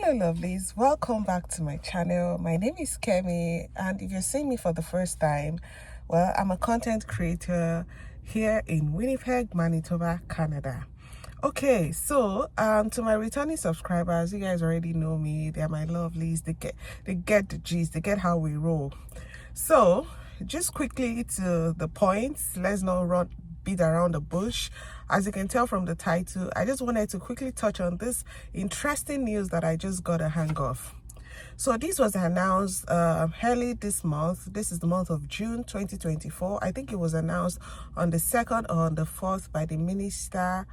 Hello lovelies, welcome back to my channel. My name is Kemi, and if you're seeing me for the first time, well, I'm a content creator here in Winnipeg, Manitoba, Canada. Okay, so to my returning subscribers, you guys already know me. They're my lovelies. They get the gist, they get how we roll. So just quickly to the points, let's not beat around the bush. As you can tell from the title, I just wanted to quickly touch on this interesting news that I just got a hang of. So this was announced early this month. This is the month of June 2024. I think it was announced on the 2nd or on the 4th by the minister,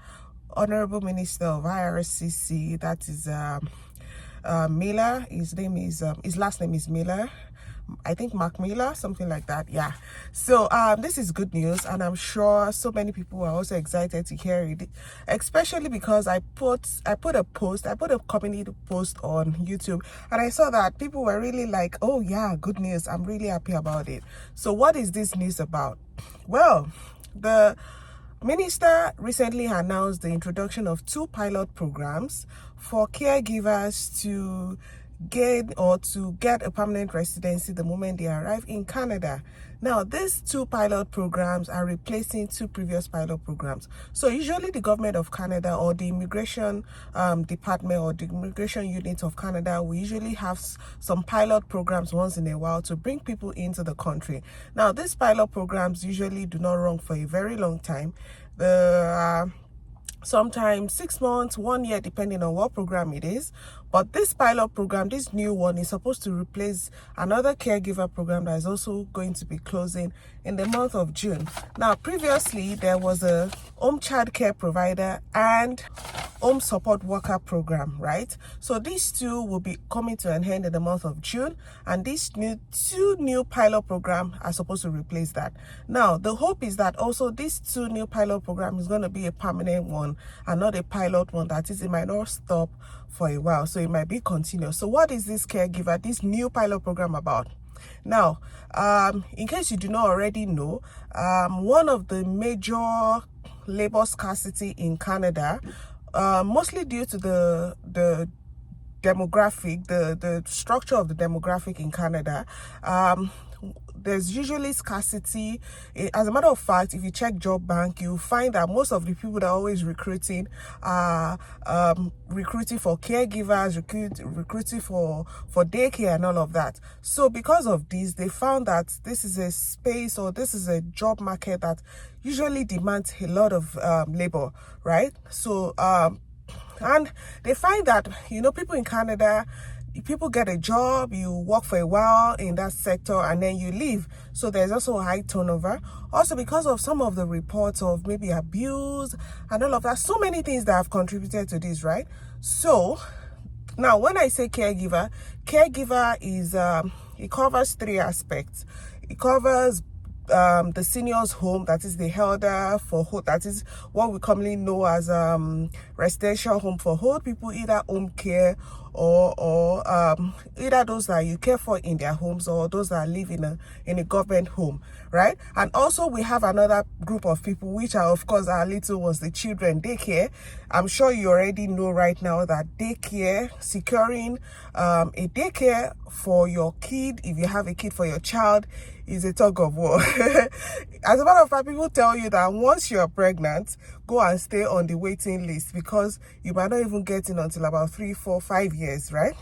Honorable Minister of IRCC. That is Miller. His last name is Miller. I think Mark Miller, something like that. Yeah. So this is good news, and I'm sure so many people are also excited to hear it, especially because I put a community post on YouTube, and I saw that people were really like, oh yeah, good news. I'm really happy about it. So what is this news about? Well, the minister recently announced the introduction of 2 pilot programs for caregivers to get a permanent residency the moment they arrive in Canada. Now, these 2 pilot programs are replacing 2 previous pilot programs. So usually the government of Canada or the immigration department or the immigration unit of Canada will usually have some pilot programs once in a while to bring people into the country. Now, these pilot programs usually do not run for a very long time. Sometimes 6 months, 1 year, depending on what program it is. But this pilot program, this new one, is supposed to replace another caregiver program that is also going to be closing in the month of June. Now, previously, there was a home child care provider and home support worker program, right? So these 2 will be coming to an end in the month of June, and these 2 new pilot programs are supposed to replace that. Now, the hope is that also these 2 new pilot programs is going to be a permanent one and not a pilot one. That is, it might not stop for a while, so it might be continuous. So what is this this new pilot program about? Now, in case you do not already know, one of the major labor scarcity in Canada, mostly due to the demographic, the structure of the demographic in Canada, there's usually scarcity. As a matter of fact, if you check Job Bank, you'll find that most of the people that are always recruiting are recruiting for caregivers, recruiting for daycare and all of that. So because of this, they found that this is a space, or this is a job market that usually demands a lot of labor, right? So and they find that, people in Canada, people get a job, you work for a while in that sector, and then you leave. So there's also a high turnover. Also because of some of the reports of maybe abuse and all of that, so many things that have contributed to this, right? So now when I say caregiver is it covers 3 aspects. It covers the seniors home, that is the elder for old, that is what we commonly know as residential home for old people, either home care or either those that you care for in their homes or those that live in a government home, right? And also we have another group of people, which are of course our little ones, the children, daycare. I'm sure you already know right now that daycare, securing a daycare for your kid, if you have a kid, for your child, is a tug of war. As a matter of fact, people tell you that once you're pregnant, go and stay on the waiting list, because you might not even get in until about 3, 4, 5 years, right?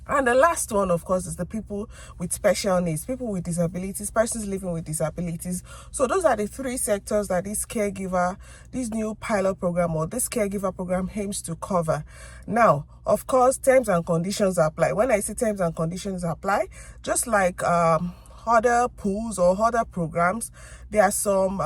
And the last one, of course, is the people with special needs, people with disabilities, persons living with disabilities. So those are the 3 sectors that this new pilot program or this caregiver program aims to cover. Now, of course, terms and conditions apply. When I say terms and conditions apply, just like other pools or other programs, there are some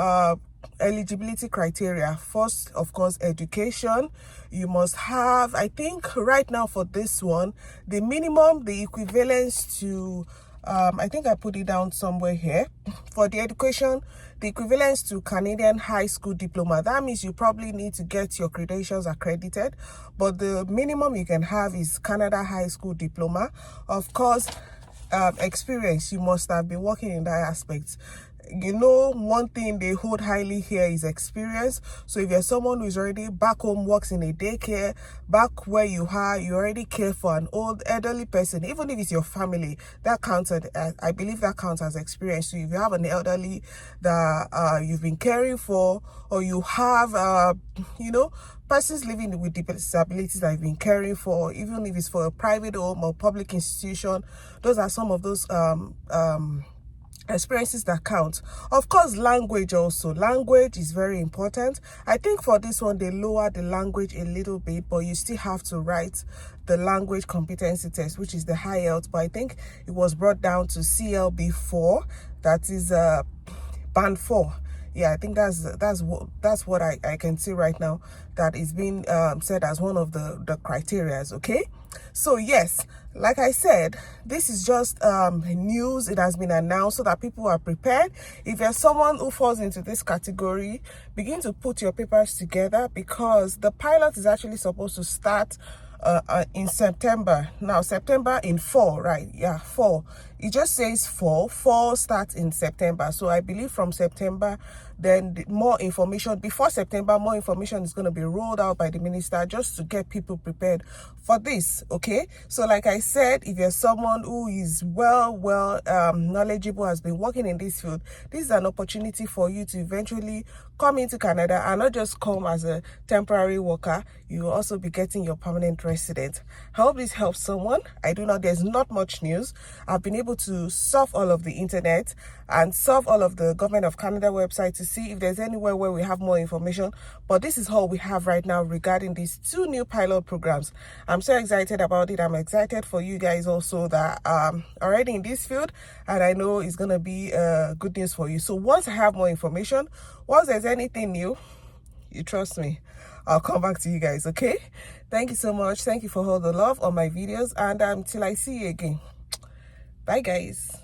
eligibility criteria. First, of course, education. You must have, I think right now for this one, the minimum, the equivalence to I think I put it down somewhere here. For the education, the equivalence to Canadian high school diploma. That means you probably need to get your credentials accredited, but the minimum you can have is Canada high school diploma. Of course, experience, you must have been working in that aspect. you know, one thing they hold highly here is experience. So if you're someone who's already back home, works in a daycare, back where you are, you already care for an old elderly person, even if it's your family, that counts I believe that counts as experience. So if you have an elderly that you've been caring for, or you have you know, persons living with disabilities that you've been caring for, even if it's for a private home or public institution, those are some of those experiences that count. Of course, language also. Language is very important. I think for this one, they lower the language a little bit, but you still have to write the language competency test, which is the IELTS, but I think it was brought down to CLB4, that is band 4. Yeah, I think that's what I can see right now, that is being said as one of the criterias. Okay, so yes, like I said, this is just news. It has been announced so that people are prepared. If you're someone who falls into this category, begin to put your papers together, because the pilot is actually supposed to start in September. Now, September in 4, right? Yeah, 4. It just says 4. 4 starts in September. So I believe from September, then more information, before September, more information is going to be rolled out by the minister, just to get people prepared for this. Okay, so like I said, if you're someone who is well knowledgeable, has been working in this field, this is an opportunity for you to eventually come into Canada, and not just come as a temporary worker. You will also be getting your permanent resident. I hope this helps someone. I do know there's not much news. I've been able to surf all of the internet and surf all of the Government of Canada website to see if there's anywhere where we have more information, but this is all we have right now regarding these 2 new pilot programs. I'm so excited about it. I'm excited for you guys also that already in this field, and I know it's gonna be good news for you. So once I have more information, once there's anything new, you trust me, I'll come back to you guys. Okay, thank you so much. Thank you for all the love on my videos, and till I see you again. Bye guys.